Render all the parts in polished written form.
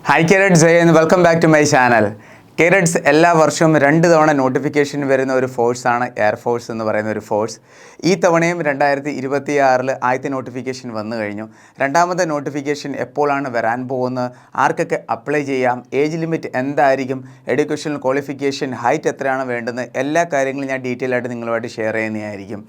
Hi Cadets, and welcome back to my channel. Cadets എല്ലാ വർഷവും 2 തവണ നോട്ടിഫിക്കേഷൻ വരുന്ന ഒരു ഫോഴ്സാണ് എയർഫോഴ്സ് എന്ന് പറയുന്ന ഒരു ഫോഴ്സ്. ഈ തവണയും 2026 ആദ്യത്തെ നോട്ടിഫിക്കേഷൻ വന്നു കഴിഞ്ഞു. രണ്ടാമത്തെ നോട്ടിഫിക്കേഷൻ എപ്പോഴാണ് വരാൻ പോകുന്നത്, ആർക്കൊക്കെ അപ്ലൈ ചെയ്യാം, ഏജ് ലിമിറ്റ് എന്തായിരിക്കും, എഡ്യൂക്കേഷണൽ ക്വാളിഫിക്കേഷൻ, ഹൈറ്റ് എത്രയാണ് വേണ്ടത്, എല്ലാ കാര്യങ്ങളും ഞാൻ ഡീറ്റെയിൽ ആയിട്ട് നിങ്ങളുമായിട്ട് ഷെയർ ചെയ്യുന്നതായിരിക്കും.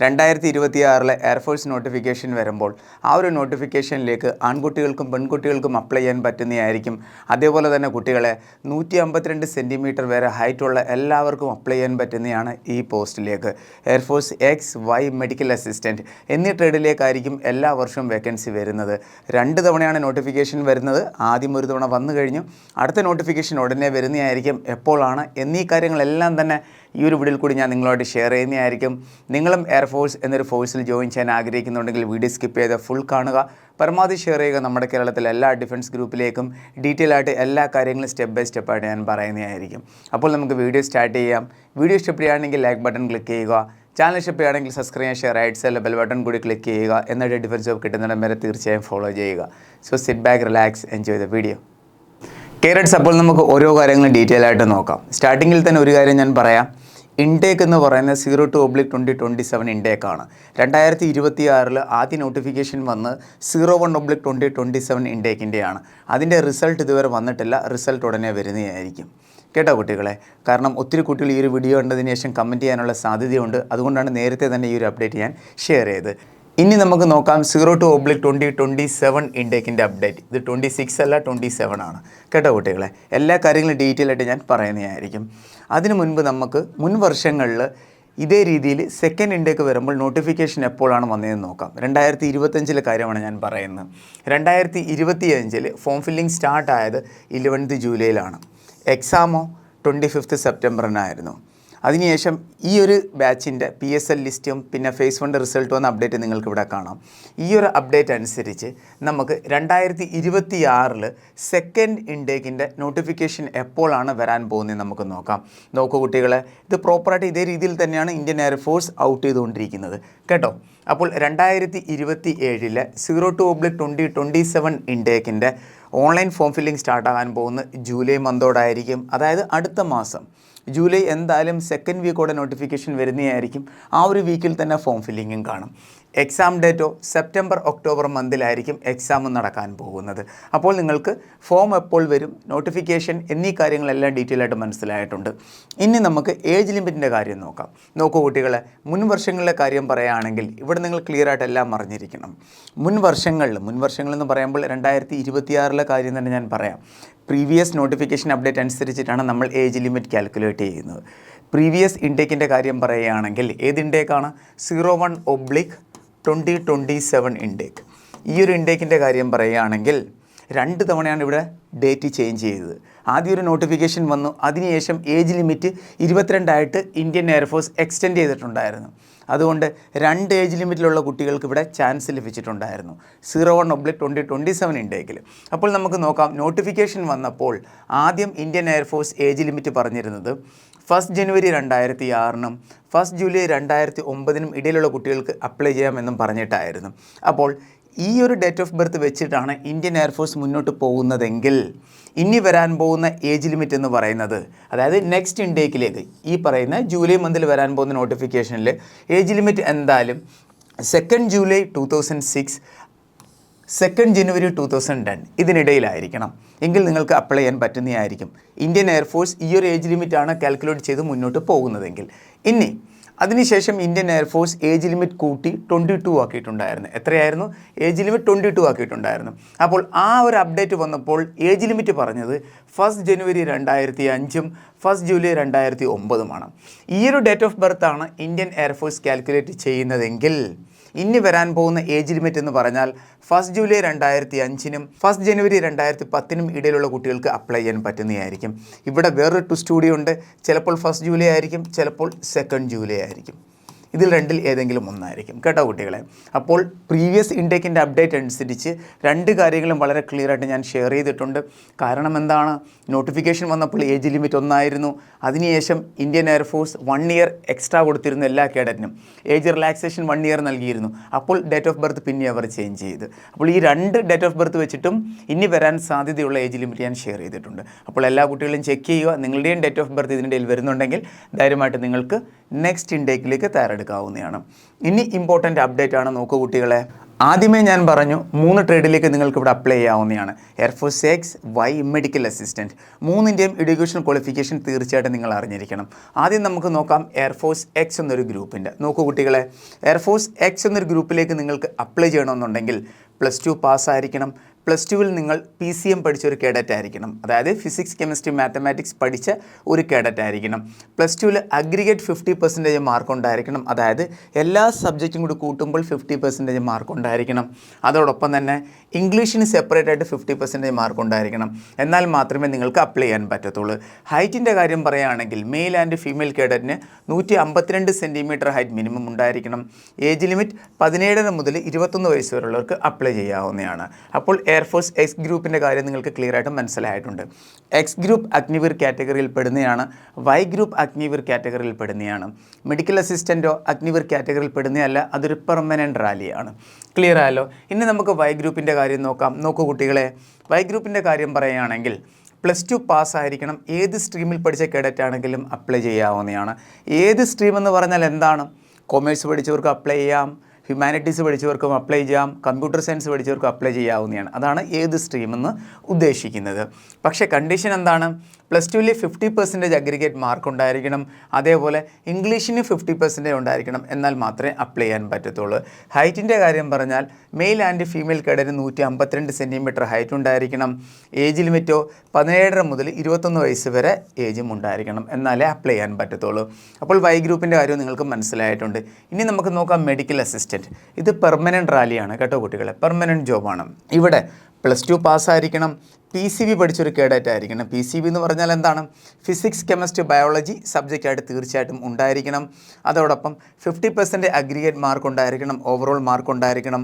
2026 എയർഫോഴ്സ് നോട്ടിഫിക്കേഷൻ വരുമ്പോൾ ആ ഒരു നോട്ടിഫിക്കേഷനിലേക്ക് ആൺകുട്ടികൾക്കും പെൺകുട്ടികൾക്കും അപ്ലൈ ചെയ്യാൻ പറ്റുന്നതായിരിക്കും. അതേപോലെ തന്നെ കുട്ടികളെ 152 സെൻറ്റിമീറ്റർ വരെ ഹൈറ്റുള്ള എല്ലാവർക്കും അപ്ലൈ ചെയ്യാൻ പറ്റുന്നതാണ് ഈ പോസ്റ്റിലേക്ക്. എയർഫോഴ്സ് XY മെഡിക്കൽ അസിസ്റ്റൻറ്റ് എന്നീ ട്രേഡിലേക്കായിരിക്കും എല്ലാ വർഷവും വേക്കൻസി വരുന്നത്. 2 തവണയാണ് നോട്ടിഫിക്കേഷൻ വരുന്നത്. ആദ്യം ഒരു തവണ വന്നു കഴിഞ്ഞു, അടുത്ത നോട്ടിഫിക്കേഷൻ ഉടനെ വരുന്നതായിരിക്കും. എപ്പോഴാണ് എന്നീ കാര്യങ്ങളെല്ലാം തന്നെ ഈ ഒരു വീഡിയോയിൽ കൂടി ഞാൻ നിങ്ങളോട് ഷെയർ ചെയ്യുന്നതായിരിക്കും. നിങ്ങളും എയർഫോഴ്സ് എന്നൊരു ഫോഴ്സിൽ ജോയിൻ ചെയ്യാൻ ആഗ്രഹിക്കുന്നുണ്ടെങ്കിൽ വീഡിയോ സ്കിപ്പ് ചെയ്ത് ഫുൾ കാണുക, പരമാവധി ഷെയർ ചെയ്യുക. നമ്മുടെ കേരളത്തിലെ എല്ലാ ഡിഫൻസ് ഗ്രൂപ്പിലേക്കും ഡീറ്റെയിൽ ആയിട്ട് എല്ലാ കാര്യങ്ങളും സ്റ്റെപ്പ് ബൈ സ്റ്റെപ്പായിട്ട് ഞാൻ പറയുന്നതായിരിക്കും. അപ്പോൾ നമുക്ക് വീഡിയോ സ്റ്റാർട്ട് ചെയ്യാം. വീഡിയോ ഇഷ്ടപ്പെടുകയാണെങ്കിൽ ലൈക്ക് ബട്ടൺ ക്ലിക്ക് ചെയ്യുക, ചാനൽ ഇഷ്ടപ്പെടുകയാണെങ്കിൽ സബ്സ്ക്രൈബ് ചെയ്യുക, റൈറ്റ് സൈഡിലെ ബെൽ ബട്ടൺ കൂടി ക്ലിക്ക് ചെയ്യുക. എന്നിട്ട് ഡിഫൻസ് ജോബ് കിട്ടുന്നിടം വരെ തീർച്ചയായും ഫോളോ ചെയ്യുക. So sit back, relax, enjoy the video. Cadets, അപ്പോൾ നമുക്ക് ഓരോ കാര്യങ്ങളും ഡീറ്റെയിൽ ആയിട്ട് നോക്കാം. സ്റ്റാർട്ടിങ്ങിൽ തന്നെ ഒരു കാര്യം ഞാൻ പറയാം. ഇൻടേക്ക് എന്ന് പറയുന്നത് 02/2027 ഇൻടേക്കാണ്. 2026 ആദ്യ നോട്ടിഫിക്കേഷൻ വന്ന് 01/2027 ഇൻടേക്കിൻ്റെയാണ്. അതിൻ്റെ റിസൾട്ട് ഇതുവരെ വന്നിട്ടില്ല. റിസൾട്ട് ഉടനെ വരുന്നതായിരിക്കും. കേട്ടോ കുട്ടികളെ, കാരണം ഒത്തിരി കുട്ടികൾ ഈ ഒരു വീഡിയോ കണ്ടതിന് ശേഷം കമൻറ്റ് ചെയ്യാനുള്ള സാധ്യതയുണ്ട്. അതുകൊണ്ടാണ് നേരത്തെ തന്നെ ഈ ഒരു അപ്ഡേറ്റ് ഞാൻ ഷെയർ ചെയ്ത്. ഇനി നമുക്ക് നോക്കാം 02/2027 ഇൻടേക്കിൻ്റെ അപ്ഡേറ്റ്. ഇത് 26 അല്ല, 27 ആണ്. കേട്ടോ കുട്ടികളെ, എല്ലാ കാര്യങ്ങളും ഡീറ്റെയിൽ ആയിട്ട് ഞാൻ പറയുന്നതായിരിക്കും. അതിനു മുൻപ് നമുക്ക് മുൻ വർഷങ്ങളിൽ ഇതേ രീതിയിൽ സെക്കൻഡ് ഇൻടേക്ക് വരുമ്പോൾ നോട്ടിഫിക്കേഷൻ എപ്പോഴാണ് വന്നതെന്ന് നോക്കാം. 2025 കാര്യമാണ് ഞാൻ പറയുന്നത്. 2025 ഫോം ഫില്ലിംഗ് സ്റ്റാർട്ട് ആയത് 11 ജൂലൈയിലാണ്. എക്സാമോ 25 സെപ്റ്റംബറിനായിരുന്നു. അതിനുശേഷം ഈ ഒരു ബാച്ചിൻ്റെ PSL ലിസ്റ്റും പിന്നെ ഫേസ് 1 റിസൾട്ട് വന്ന അപ്ഡേറ്റ് നിങ്ങൾക്ക് ഇവിടെ കാണാം. ഈ ഒരു അപ്ഡേറ്റ് അനുസരിച്ച് നമുക്ക് 2026 സെക്കൻഡ് ഇൻടേക്കിൻ്റെ നോട്ടിഫിക്കേഷൻ എപ്പോഴാണ് വരാൻ പോകുന്നത് നമുക്ക് നോക്കാം. നോക്കൂ കുട്ടികളെ, ഇത് പ്രോപ്പറായിട്ട് ഇതേ രീതിയിൽ തന്നെയാണ് ഇന്ത്യൻ എയർഫോഴ്സ് ഔട്ട് ചെയ്തുകൊണ്ടിരിക്കുന്നത്. കേട്ടോ, അപ്പോൾ 2027 02/2027 ഇൻടേക്കിൻ്റെ ഓൺലൈൻ ഫോം ഫില്ലിംഗ് സ്റ്റാർട്ടാകാൻ പോകുന്നത് ജൂലൈ മന്തോടായിരിക്കും. അതായത് അടുത്ത മാസം ജൂലൈ എന്തായാലും സെക്കൻഡ് വീക്കോടെ നോട്ടിഫിക്കേഷൻ വരുന്നതായിരിക്കും. ആ ഒരു വീക്കിൽ തന്നെ ഫോം ഫില്ലിങ്ങും കാണും. എക്സാം ഡേറ്റോ സെപ്റ്റംബർ ഒക്ടോബർ മന്തിലായിരിക്കും എക്സാം നടക്കാൻ പോകുന്നത്. അപ്പോൾ നിങ്ങൾക്ക് ഫോം എപ്പോൾ വരും, നോട്ടിഫിക്കേഷൻ എന്നീ കാര്യങ്ങളെല്ലാം ഡീറ്റെയിൽ ആയിട്ട് മനസ്സിലായിട്ടുണ്ട്. ഇനി നമുക്ക് ഏജ് ലിമിറ്റിൻ്റെ കാര്യം നോക്കാം. നോക്കൂ കുട്ടികളെ, മുൻ വർഷങ്ങളിലെ കാര്യം പറയുകയാണെങ്കിൽ ഇവിടെ നിങ്ങൾ ക്ലിയർ ആയിട്ട് എല്ലാം അറിഞ്ഞിരിക്കണം. മുൻ വർഷങ്ങളെന്ന് പറയുമ്പോൾ 2026 കാര്യം തന്നെ ഞാൻ പറയാം. പ്രീവിയസ് നോട്ടിഫിക്കേഷൻ അപ്ഡേറ്റ് അനുസരിച്ചിട്ടാണ് നമ്മൾ ഏജ് ലിമിറ്റ് കാൽക്കുലേറ്റ് ചെയ്യുന്നത്. പ്രീവിയസ് ഇൻടേക്കിൻ്റെ കാര്യം പറയുകയാണെങ്കിൽ ഏത് ഇൻടേക്കാണ്? 01/2027 ഇൻടേക്ക്. ഈ ഒരു ഇൻടേക്കിൻ്റെ കാര്യം പറയുകയാണെങ്കിൽ 2 തവണയാണ് ഇവിടെ ഡേറ്റ് ചേഞ്ച് ചെയ്തത്. ആദ്യം ഒരു നോട്ടിഫിക്കേഷൻ വന്നു, അതിനുശേഷം ഏജ് ലിമിറ്റ് 22 ആയിട്ട് ഇന്ത്യൻ എയർഫോഴ്സ് എക്സ്റ്റെൻഡ് ചെയ്തിട്ടുണ്ടായിരുന്നു. അതുകൊണ്ട് 2 ഏജ് ലിമിറ്റിലുള്ള കുട്ടികൾക്ക് ഇവിടെ ചാൻസ് ലഭിച്ചിട്ടുണ്ടായിരുന്നു 01/2027 ഇൻടേക്കിൽ. അപ്പോൾ നമുക്ക് നോക്കാം, നോട്ടിഫിക്കേഷൻ വന്നപ്പോൾ ആദ്യം ഇന്ത്യൻ എയർഫോഴ്സ് ഏജ് ലിമിറ്റ് പറഞ്ഞിരുന്നത് 1 ജനുവരി 2006 1 ജൂലൈ 2009 ഇടയിലുള്ള കുട്ടികൾക്ക് അപ്ലൈ ചെയ്യാമെന്നും പറഞ്ഞിട്ടായിരുന്നു. അപ്പോൾ ഈ ഒരു ഡേറ്റ് ഓഫ് ബർത്ത് വെച്ചിട്ടാണ് ഇന്ത്യൻ എയർഫോഴ്സ് മുന്നോട്ട് പോകുന്നതെങ്കിൽ ഇനി വരാൻ പോകുന്ന ഏജ് ലിമിറ്റ് എന്ന് പറയുന്നത്, അതായത് നെക്സ്റ്റ് ഇൻടേക്കിലേക്ക് ഈ പറയുന്ന ജൂലൈ മന്തിൽ വരാൻ പോകുന്ന നോട്ടിഫിക്കേഷനിൽ ഏജ് ലിമിറ്റ് എന്തായാലും 2 ജൂലൈ 2006 2 ജനുവരി 2010 ഇതിനിടയിലായിരിക്കണം. എങ്കിൽ നിങ്ങൾക്ക് അപ്ലൈ ചെയ്യാൻ പറ്റുന്നതായിരിക്കും. ഇന്ത്യൻ എയർഫോഴ്സ് ഈ ഒരു ഏജ് ലിമിറ്റാണ് കാൽക്കുലേറ്റ് ചെയ്ത് മുന്നോട്ട് പോകുന്നതെങ്കിൽ. ഇനി അതിനുശേഷം ഇന്ത്യൻ എയർഫോഴ്സ് ഏജ് ലിമിറ്റ് കൂട്ടി 22 ആക്കിയിട്ടുണ്ടായിരുന്നു. എത്രയായിരുന്നു? Age limit 22 ആക്കിയിട്ടുണ്ടായിരുന്നു. അപ്പോൾ ആ ഒരു അപ്ഡേറ്റ് വന്നപ്പോൾ ഏജ് ലിമിറ്റ് പറഞ്ഞത് 1 ജനുവരി 2005 1 ജൂലൈ 2009 ഈ ഒരു ഡേറ്റ് ഓഫ് ബർത്താണ് ഇന്ത്യൻ എയർഫോഴ്സ് കാൽക്കുലേറ്റ് ചെയ്യുന്നതെങ്കിൽ ഇനി വരാൻ പോകുന്ന ഏജ് ലിമിറ്റ് എന്ന് പറഞ്ഞാൽ 1 ജൂലൈ 2005 1 ജനുവരി 2010 ഇടയിലുള്ള കുട്ടികൾക്ക് അപ്ലൈ ചെയ്യാൻ പറ്റുന്നതായിരിക്കും. ഇവിടെ വേറൊരു ട്വിസ്റ്റ് കൂടിയുണ്ട്. ചിലപ്പോൾ 1 ജൂലൈ ആയിരിക്കും, ചിലപ്പോൾ 2 ജൂലൈ ആയിരിക്കും. ഇതിൽ രണ്ടിൽ ഏതെങ്കിലും ഒന്നായിരിക്കും കേട്ടോ കുട്ടികളെ. അപ്പോൾ പ്രീവിയസ് ഇൻടേക്കിൻ്റെ അപ്ഡേറ്റ് അനുസരിച്ച് രണ്ട് കാര്യങ്ങളും വളരെ ക്ലിയർ ആയിട്ട് ഞാൻ ഷെയർ ചെയ്തിട്ടുണ്ട്. കാരണം എന്താണ്, നോട്ടിഫിക്കേഷൻ വന്നപ്പോൾ ഏജ് ലിമിറ്റ് ഒന്നായിരുന്നു. അതിനുശേഷം ഇന്ത്യൻ എയർഫോഴ്സ് 1 ഇയർ എക്സ്ട്രാ കൊടുത്തിരുന്നു എല്ലാ കേഡറ്റിനും. ഏജ് റിലാക്സേഷൻ 1 ഇയർ നൽകിയിരുന്നു. അപ്പോൾ ഡേറ്റ് ഓഫ് ബർത്ത് പിന്നെ അവർ ചേഞ്ച് ചെയ്ത്. അപ്പോൾ ഈ രണ്ട് ഡേറ്റ് ഓഫ് ബർത്ത് വെച്ചിട്ടും ഇനി വരാൻ സാധ്യതയുള്ള ഏജ് ലിമിറ്റ് ഞാൻ ഷെയർ ചെയ്തിട്ടുണ്ട്. അപ്പോൾ എല്ലാ കുട്ടികളും ചെക്ക് ചെയ്യുക. നിങ്ങളുടെയും ഡേറ്റ് ഓഫ് ബർത്ത് ഇതിൻ്റെ വരുന്നുണ്ടെങ്കിൽ ധൈര്യമായിട്ട് നിങ്ങൾക്ക് നെക്സ്റ്റ് ഇൻടേക്കിലേക്ക് തയ്യാറെടുക്കാവുന്നതാണ്. ഇനി ഇമ്പോർട്ടൻ്റ് അപ്ഡേറ്റ് ആണ്, നോക്കൂ കുട്ടികളെ. ആദ്യമേ ഞാൻ പറഞ്ഞു 3 ട്രേഡിലേക്ക് നിങ്ങൾക്ക് ഇവിടെ അപ്ലൈ ചെയ്യാവുന്നതാണ്. Air Force X, Y, medical assistant. മൂന്നിൻ്റെയും എഡ്യൂക്കേഷൻ ക്വാളിഫിക്കേഷൻ തീർച്ചയായിട്ടും നിങ്ങൾ അറിഞ്ഞിരിക്കണം. ആദ്യം നമുക്ക് നോക്കാം എയർഫോഴ്സ് എക്സ് എന്നൊരു ഗ്രൂപ്പിൻ്റെ. നോക്കൂ കുട്ടികളെ, എയർഫോഴ്സ് എക്സ് എന്നൊരു ഗ്രൂപ്പിലേക്ക് നിങ്ങൾക്ക് അപ്ലൈ ചെയ്യണമെന്നുണ്ടെങ്കിൽ +2 പാസ്സായിരിക്കണം. +2വിൽ നിങ്ങൾ PCM പഠിച്ച ഒരു കേഡറ്റ് ആയിരിക്കണം. അതായത് ഫിസിക്സ്, കെമിസ്ട്രി, മാത്തമാറ്റിക്സ് പഠിച്ച ഒരു കേഡറ്റ് ആയിരിക്കണം. +2വിൽ അഗ്രിഗേറ്റ് 50% മാർക്ക് ഉണ്ടായിരിക്കണം. അതായത് എല്ലാ സബ്ജക്റ്റും കൂടി കൂട്ടുമ്പോൾ 50% മാർക്ക് ഉണ്ടായിരിക്കണം. അതോടൊപ്പം തന്നെ ഇംഗ്ലീഷിന് സെപ്പറേറ്റ് ആയിട്ട് 50% മാർക്ക് ഉണ്ടായിരിക്കണം. എന്നാൽ മാത്രമേ നിങ്ങൾക്ക് അപ്ലൈ ചെയ്യാൻ പറ്റത്തുള്ളൂ. ഹൈറ്റിൻ്റെ കാര്യം പറയുകയാണെങ്കിൽ മെയിൽ ആൻഡ് ഫീമെയിൽ കേഡറ്റിന് 152 സെൻറ്റിമീറ്റർ ഹൈറ്റ് മിനിമം ഉണ്ടായിരിക്കണം. ഏജ് ലിമിറ്റ് 17 മുതൽ 21 വയസ്സ് വരെയുള്ളവർക്ക് അപ്ലൈ ചെയ്യാവുന്നതാണ്. അപ്പോൾ എയർഫോഴ്സ് എക്സ് ഗ്രൂപ്പിൻ്റെ കാര്യം നിങ്ങൾക്ക് ക്ലിയർ ആയിട്ട് മനസ്സിലായിട്ടുണ്ട്. എക്സ് ഗ്രൂപ്പ് അഗ്നിവീർ കാറ്റഗറിയിൽ പെടുന്നതാണ്. വൈ ഗ്രൂപ്പ് അഗ്നിവീർ കാറ്റഗറിയിൽ പെടുന്നതാണ്. മെഡിക്കൽ അസിസ്റ്റൻറ്റോ അഗ്നിവീർ കാറ്റഗറിയിൽ പെടുന്നതല്ല, അതൊരു പെർമനൻറ്റ് റാലിയാണ്. ക്ലിയർ ആയല്ലോ. ഇനി നമുക്ക് വൈ ഗ്രൂപ്പിൻ്റെ കാര്യം നോക്കാം. നോക്കൂ കുട്ടികളെ, വൈ ഗ്രൂപ്പിൻ്റെ കാര്യം പറയുകയാണെങ്കിൽ +2 പാസ്സായിരിക്കണം. ഏത് സ്ട്രീമിൽ പഠിച്ച കേഡറ്റ് ആണെങ്കിലും അപ്ലൈ ചെയ്യാവുന്നതാണ്. ഏത് സ്ട്രീം എന്ന് പറഞ്ഞാൽ എന്താണ്? കൊമേഴ്സ് പഠിച്ചവർക്ക് അപ്ലൈ ചെയ്യാം, ഹ്യൂമാനിറ്റീസ് പഠിച്ചവർക്കും അപ്ലൈ ചെയ്യാം, കമ്പ്യൂട്ടർ സയൻസ് പഠിച്ചവർക്കും അപ്ലൈ ചെയ്യാവുന്നതാണ്. അതാണ് ഏത് സ്ട്രീമെന്ന് ഉദ്ദേശിക്കുന്നത്. പക്ഷേ കണ്ടീഷൻ എന്താണ്? +2വിൽ 50% അഗ്രിഗേറ്റ് മാർക്ക് ഉണ്ടായിരിക്കണം. അതേപോലെ ഇംഗ്ലീഷിന് 50% ഉണ്ടായിരിക്കണം. എന്നാൽ മാത്രമേ അപ്ലൈ ചെയ്യാൻ പറ്റത്തുള്ളൂ. ഹൈറ്റിൻ്റെ കാര്യം പറഞ്ഞാൽ മെയിൽ ആൻഡ് ഫീമെയിൽ കേഡറ്റിന് 152 സെൻറ്റിമീറ്റർ ഹൈറ്റ് ഉണ്ടായിരിക്കണം. ഏജ് ലിമിറ്റോ 17 മുതൽ 21 വയസ്സ് വരെ ഏജും ഉണ്ടായിരിക്കണം. എന്നാലേ അപ്ലൈ ചെയ്യാൻ പറ്റത്തുള്ളൂ. അപ്പോൾ വൈ ഗ്രൂപ്പിൻ്റെ കാര്യം നിങ്ങൾക്ക് മനസ്സിലായിട്ടുണ്ട്. ഇനി നമുക്ക് നോക്കാം മെഡിക്കൽ അസിസ്റ്റൻറ്റ്. ഇത് പെർമനൻറ്റ് റാലിയാണ് കേട്ടോ കുട്ടികളെ, പെർമനൻറ്റ് ജോബാണ്. ഇവിടെ +2 പാസ്സായിരിക്കണം. PCB പഠിച്ചൊരു കേഡറ്റ് ആയിരിക്കണം. PCB എന്ന് പറഞ്ഞാൽ എന്താണ്? ഫിസിക്സ്, കെമിസ്ട്രി, ബയോളജി സബ്ജക്റ്റായിട്ട് തീർച്ചയായിട്ടും ഉണ്ടായിരിക്കണം. അതോടൊപ്പം 50% അഗ്രിഗേറ്റ് മാർക്ക് ഉണ്ടായിരിക്കണം. ഓവറോൾ മാർക്ക് ഉണ്ടായിരിക്കണം.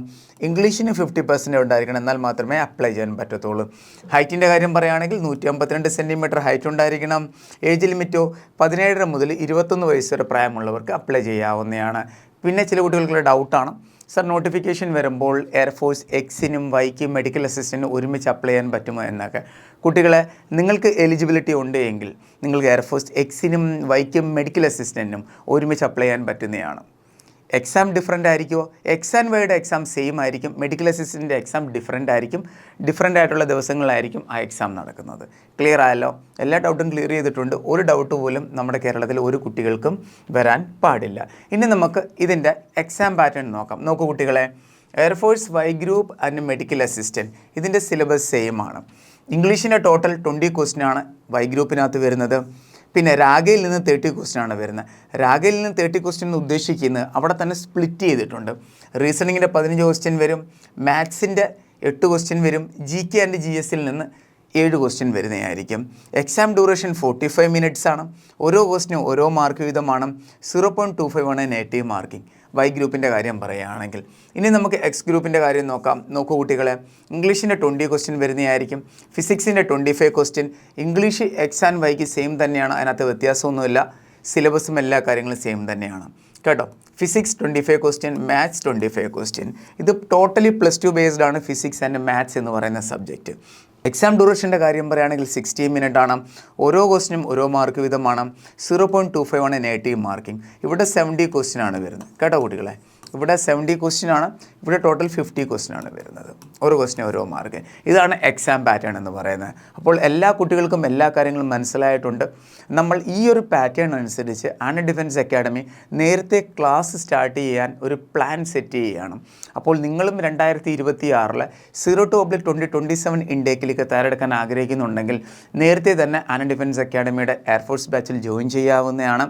ഇംഗ്ലീഷിന് 50% ഉണ്ടായിരിക്കണം. എന്നാൽ മാത്രമേ അപ്ലൈ ചെയ്യാൻ പറ്റത്തുള്ളൂ. ഹൈറ്റിൻ്റെ കാര്യം പറയുകയാണെങ്കിൽ 152 സെൻറ്റിമീറ്റർ ഹൈറ്റ് ഉണ്ടായിരിക്കണം. ഏജ് ലിമിറ്റോ 17 മുതൽ 21 വയസ്സ് വരെ പ്രായമുള്ളവർക്ക് അപ്ലൈ ചെയ്യാവുന്നതാണ്. പിന്നെ ചില കുട്ടികൾക്കുള്ള ഡൗട്ടാണ്, സർ നോട്ടിഫിക്കേഷൻ വരുമ്പോൾ എയർഫോഴ്സ് എക്സിനും വൈക്കും മെഡിക്കൽ അസിസ്റ്റൻറ്റിനും ഒരുമിച്ച് അപ്ലൈ ചെയ്യാൻ പറ്റുമോ എന്നൊക്കെ. കുട്ടികളെ, നിങ്ങൾക്ക് എലിജിബിലിറ്റി ഉണ്ട് എങ്കിൽ നിങ്ങൾക്ക് എയർഫോഴ്സ് എക്സിനും വൈക്കും മെഡിക്കൽ അസിസ്റ്റൻറ്റിനും ഒരുമിച്ച് അപ്ലൈ ചെയ്യാൻ പറ്റുന്നതാണ്. എക്സാം ഡിഫറൻ്റ് ആയിരിക്കുമോ? എക്സ് ആൻഡ് വൈയുടെ എക്സാം സെയിം ആയിരിക്കും. മെഡിക്കൽ അസിസ്റ്റൻ്റിൻ്റെ എക്സാം ഡിഫറൻ്റ് ആയിരിക്കും. ഡിഫറൻ്റ് ആയിട്ടുള്ള ദിവസങ്ങളിലായിരിക്കും ആ എക്സാം നടക്കുന്നത്. ക്ലിയർ ആയല്ലോ? എല്ലാ ഡൗട്ടും ക്ലിയർ ചെയ്തിട്ടുണ്ട്. ഒരു ഡൗട്ട് പോലും നമ്മുടെ കേരളത്തിൽ ഒരു കുട്ടികൾക്കും വരാൻ പാടില്ല. ഇനി നമുക്ക് ഇതിൻ്റെ എക്സാം പാറ്റേൺ നോക്കാം. നോക്കൂ കുട്ടികളെ, air force Y group and medical assistant ഇതിൻ്റെ സിലബസ് സെയിം ആണ്. ഇംഗ്ലീഷിൻ്റെ ടോട്ടൽ 20 ക്വസ്റ്റ്യനാണ് വൈ ഗ്രൂപ്പിനകത്ത് വരുന്നത്. പിന്നെ രാഗയിൽ നിന്ന് 30 ക്വസ്റ്റ്യനാണ് വരുന്നത്. രാഗയിൽ നിന്ന് 30 ക്വസ്റ്റ്യൻ എന്ന് ഉദ്ദേശിക്കുന്നത് അവിടെ തന്നെ സ്പ്ലിറ്റ് ചെയ്തിട്ടുണ്ട്. റീസണിങ്ങിൻ്റെ 15 ക്വസ്റ്റ്യൻ വരും, മാത്സിൻ്റെ 8 ക്വസ്റ്റ്യൻ വരും, GK ആൻഡ് GSൽ നിന്ന് 7 ക്വസ്റ്റ്യൻ വരുന്നതായിരിക്കും. എക്സാം ഡ്യൂറേഷൻ 45 മിനിറ്റ്സ് ആണ്. ഓരോ ക്വസ്റ്റിനും ഓരോ മാർക്ക് വീതമാണ്. 0.25 ആണ് നെഗറ്റീവ് മാർക്കിംഗ് വൈ ഗ്രൂപ്പിൻ്റെ കാര്യം പറയുകയാണെങ്കിൽ. ഇനി നമുക്ക് എക്സ് ഗ്രൂപ്പിൻ്റെ കാര്യം നോക്കാം. നോക്കൂ കുട്ടികളെ, ഇംഗ്ലീഷിൻ്റെ 20 ക്വസ്റ്റ്യൻ വരുന്നതായിരിക്കും. ഫിസിക്സിൻ്റെ 25 ക്വസ്റ്റ്യൻ. ഇംഗ്ലീഷ് എക്സ് ആൻഡ് വൈക്ക് സെയിം തന്നെയാണ്, അതിനകത്ത് വ്യത്യാസമൊന്നുമില്ല. സിലബസും എല്ലാ കാര്യങ്ങളും സെയിം തന്നെയാണ് കേട്ടോ. Physics 25 question, maths 25 question. ഇത് ടോട്ടലി +2 ബേസ്ഡ് ആണ് ഫിസിക്സ് ആൻഡ് മാത്സ് എന്ന് പറയുന്ന സബ്ജക്റ്റ്. എക്സാം ഡ്യൂറേഷൻ്റെ കാര്യം പറയുകയാണെങ്കിൽ 60 മിനിറ്റ് ആണ്. ഓരോ ക്വസ്റ്റിനും ഓരോ മാർക്ക് വീതമാണ്. 0.25 ആണ് നെഗറ്റീവ് മാർക്കിംഗ്. ഇവിടെ 70 ക്വസ്റ്റ്യൻ ആണ് വരുന്നത് കേട്ടോ കുട്ടികളെ. ഇവിടെ 70 ക്വസ്റ്റ്യൻ ആണ്. ഇവിടെ ടോട്ടൽ 50 ക്വസ്റ്റ്യൻ ആണ് വരുന്നത്. ഓരോ ക്വസ്റ്റിനും ഓരോ മാർക്ക്. ഇതാണ് എക്സാം പാറ്റേൺ എന്ന് പറയുന്നത്. അപ്പോൾ എല്ലാ കുട്ടികൾക്കും എല്ലാ കാര്യങ്ങളും മനസ്സിലായിട്ടുണ്ട്. നമ്മൾ ഈ ഒരു പാറ്റേൺ അനുസരിച്ച് ആൻഡ് ഡിഫൻസ് അക്കാഡമി നേരത്തെ ക്ലാസ് സ്റ്റാർട്ട് ചെയ്യാൻ ഒരു പ്ലാൻ സെറ്റ് ചെയ്യുകയാണ്. അപ്പോൾ നിങ്ങളും 2026 0-2027 ഇൻടേക്കിലേക്ക് തയ്യാറെടുക്കാൻ ആഗ്രഹിക്കുന്നുണ്ടെങ്കിൽ നേരത്തെ തന്നെ ആൻഡ് ഡിഫൻസ് അക്കാഡമിയുടെ എയർഫോഴ്സ് ബാച്ചിൽ ജോയിൻ ചെയ്യാവുന്നതാണ്.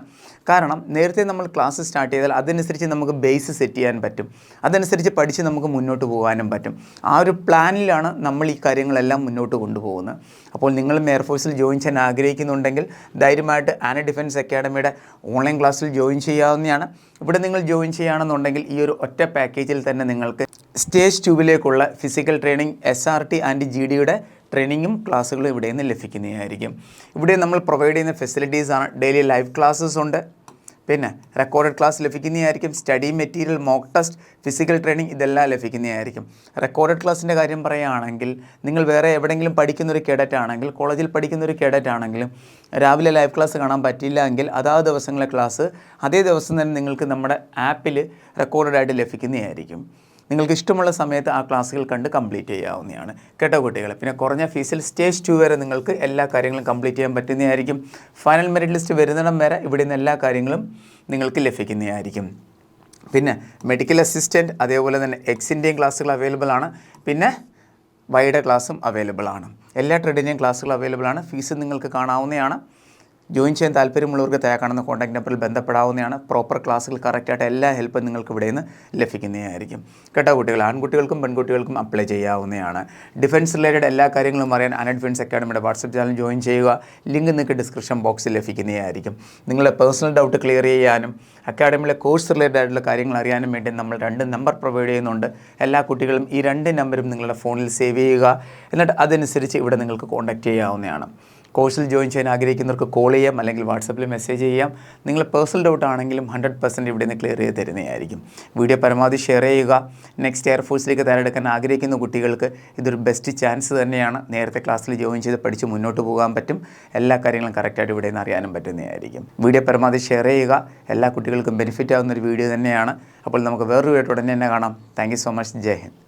കാരണം നേരത്തെ നമ്മൾ ക്ലാസ് സ്റ്റാർട്ട് ചെയ്താൽ അതനുസരിച്ച് നമുക്ക് ബേസ് സെറ്റ് ചെയ്യാൻ പറ്റും, അതനുസരിച്ച് പഠിച്ച് നമുക്ക് മുന്നോട്ട് പോകാനും പറ്റും. ആ ഒരു പ്ലാനിലാണ് നമ്മൾ ഈ കാര്യങ്ങളെല്ലാം മുന്നോട്ട് കൊണ്ടുപോകുന്നത്. അപ്പോൾ നിങ്ങളും എയർഫോഴ്സിൽ ജോയിൻ ചെയ്യാൻ ആഗ്രഹിക്കുന്നുണ്ടെങ്കിൽ ധൈര്യമായിട്ട് ആന ഡിഫൻസ് അക്കാഡമിയുടെ ഓൺലൈൻ ക്ലാസ്സിൽ ജോയിൻ ചെയ്യാവുന്നതാണ്. ഇവിടെ നിങ്ങൾ ജോയിൻ ചെയ്യുകയാണെന്നുണ്ടെങ്കിൽ ഈ ഒരു ഒറ്റ പാക്കേജിൽ തന്നെ നിങ്ങൾക്ക് stage 2 physical training, SRT and GDയുടെ ട്രെയിനിങ്ങും ക്ലാസ്സുകളും ഇവിടെ നിന്ന് ലഭിക്കുന്നതായിരിക്കും. ഇവിടെ നമ്മൾ പ്രൊവൈഡ് ചെയ്യുന്ന ഫെസിലിറ്റീസാണ് ഡെയിലി ലൈവ് ക്ലാസ്സസ് ഉണ്ട്, പിന്നെ റെക്കോർഡഡ് ക്ലാസ് ലഭിക്കുന്നതായിരിക്കും, study material, mock test, physical training ഇതെല്ലാം ലഭിക്കുന്നതായിരിക്കും. റെക്കോർഡഡ് ക്ലാസ്സിൻ്റെ കാര്യം പറയുകയാണെങ്കിൽ നിങ്ങൾ വേറെ എവിടെയെങ്കിലും പഠിക്കുന്നൊരു കേഡറ്റ് ആണെങ്കിൽ, കോളേജിൽ പഠിക്കുന്നൊരു കേഡറ്റ് ആണെങ്കിലും രാവിലെ ലൈവ് ക്ലാസ് കാണാൻ പറ്റില്ല എങ്കിൽ അതാത് ദിവസങ്ങളിലെ ക്ലാസ് അതേ ദിവസം തന്നെ നിങ്ങൾക്ക് നമ്മുടെ ആപ്പിൽ റെക്കോർഡഡായിട്ട് ലഭിക്കുന്നതായിരിക്കും. നിങ്ങൾക്ക് ഇഷ്ടമുള്ള സമയത്ത് ആ ക്ലാസ്സുകൾ കണ്ട് കംപ്ലീറ്റ് ചെയ്യാവുന്നതാണ് കേട്ടോ കുട്ടികളെ. പിന്നെ കുറഞ്ഞ ഫീസിൽ സ്റ്റേജ് 2 വരെ നിങ്ങൾക്ക് എല്ലാ കാര്യങ്ങളും കംപ്ലീറ്റ് ചെയ്യാൻ പറ്റുന്നതായിരിക്കും. ഫൈനൽ മെറിറ്റ് ലിസ്റ്റ് വരുന്നിടം വരെ ഇവിടെ നിന്ന് എല്ലാ കാര്യങ്ങളും നിങ്ങൾക്ക് ലഭിക്കുന്നതായിരിക്കും. പിന്നെ മെഡിക്കൽ അസിസ്റ്റൻറ്റ്, അതേപോലെ തന്നെ എക്സിൻ്റെയും ക്ലാസ്സുകൾ അവൈലബിൾ ആണ്. പിന്നെ വൈയുടെ ക്ലാസ്സും അവൈലബിൾ ആണ്. എല്ലാ ട്രേഡിൻ്റെയും ക്ലാസ്സുകൾ അവൈലബിൾ ആണ്. ഫീസ് നിങ്ങൾക്ക് കാണാവുന്നതാണ്. ജോയിൻ ചെയ്യാൻ താല്പര്യമുള്ളവർക്ക് താഴെ കാണുന്ന കോൺടാക്ട് നമ്പറിൽ ബന്ധപ്പെടാവുന്നതാണ്. പ്രോപ്പർ ക്ലാസ്സുകൾ കറക്റ്റായിട്ട് എല്ലാ ഹെൽപ്പും നിങ്ങൾക്ക് ഇവിടെ നിന്ന് ലഭിക്കുന്നതായിരിക്കും കേട്ടോ കുട്ടികൾ. ആൺകുട്ടികൾക്കും പെൺകുട്ടികൾക്കും അപ്ലൈ ചെയ്യാവുന്നതാണ്. ഡിഫൻസ് റിലേറ്റഡ് എല്ലാ കാര്യങ്ങളും അറിയാൻ ആന ഡിഫൻസ് അക്കാഡമിയുടെ വാട്സപ്പ് ചാനൽ ജോയിൻ ചെയ്യുക. ലിങ്ക് നിങ്ങൾക്ക് ഡിസ്ക്രിപ്ഷൻ ബോക്സിൽ ലഭിക്കുന്നതായിരിക്കും. നിങ്ങളുടെ പേഴ്സണൽ ഡൗട്ട് ക്ലിയർ ചെയ്യാനും അക്കാഡമിയിലെ കോഴ്സ് റിലേറ്റഡ് ആയിട്ടുള്ള കാര്യങ്ങൾ അറിയാനും വേണ്ടി നമ്മൾ 2 നമ്പർ പ്രൊവൈഡ് ചെയ്യുന്നുണ്ട്. എല്ലാ കുട്ടികളും ഈ 2 നമ്പറും നിങ്ങളുടെ ഫോണിൽ സേവ് ചെയ്യുക. എന്നിട്ട് അതനുസരിച്ച് ഇവിടെ നിങ്ങൾക്ക് കോൺടാക്റ്റ് ചെയ്യാവുന്നതാണ്. കോഴ്സിൽ ജോയിൻ ചെയ്യാൻ ആഗ്രഹിക്കുന്നവർക്ക് കോൾ ചെയ്യാം, അല്ലെങ്കിൽ വാട്സപ്പിൽ മെസ്സേജ് ചെയ്യാം. നിങ്ങൾ പേഴ്സണൽ ഡൗട്ട് ആണെങ്കിലും 100% ഇവിടെ നിന്ന് ക്ലിയർ ചെയ്ത് തരുന്നതായിരിക്കും. വീഡിയോ പരമാവധി ഷെയർ ചെയ്യുക. നെക്സ്റ്റ് എയർഫോഴ്സിലേക്ക് തയ്യാറെടുക്കാൻ ആഗ്രഹിക്കുന്ന കുട്ടികൾക്ക് ഇതൊരു ബെസ്റ്റ് ചാൻസ് തന്നെയാണ്. നേരത്തെ ക്ലാസ്സിൽ ജോയിൻ ചെയ്ത് പഠിച്ച് മുന്നോട്ട് പോകാൻ പറ്റും. എല്ലാ കാര്യങ്ങളും കറക്റ്റായിട്ട് ഇവിടെ നിന്ന് അറിയാനും പറ്റുന്നതായിരിക്കും. വീഡിയോ പരമാവധി ഷെയർ ചെയ്യുക. എല്ലാ കുട്ടികൾക്കും ബെനിഫിറ്റ് ആവുന്ന ഒരു വീഡിയോ തന്നെയാണ്. അപ്പോൾ നമുക്ക് വേറൊരു വീഡിയോ ഉടനെ തന്നെ കാണാം. Thank you so much. ജയ് ഹിന്ദ്.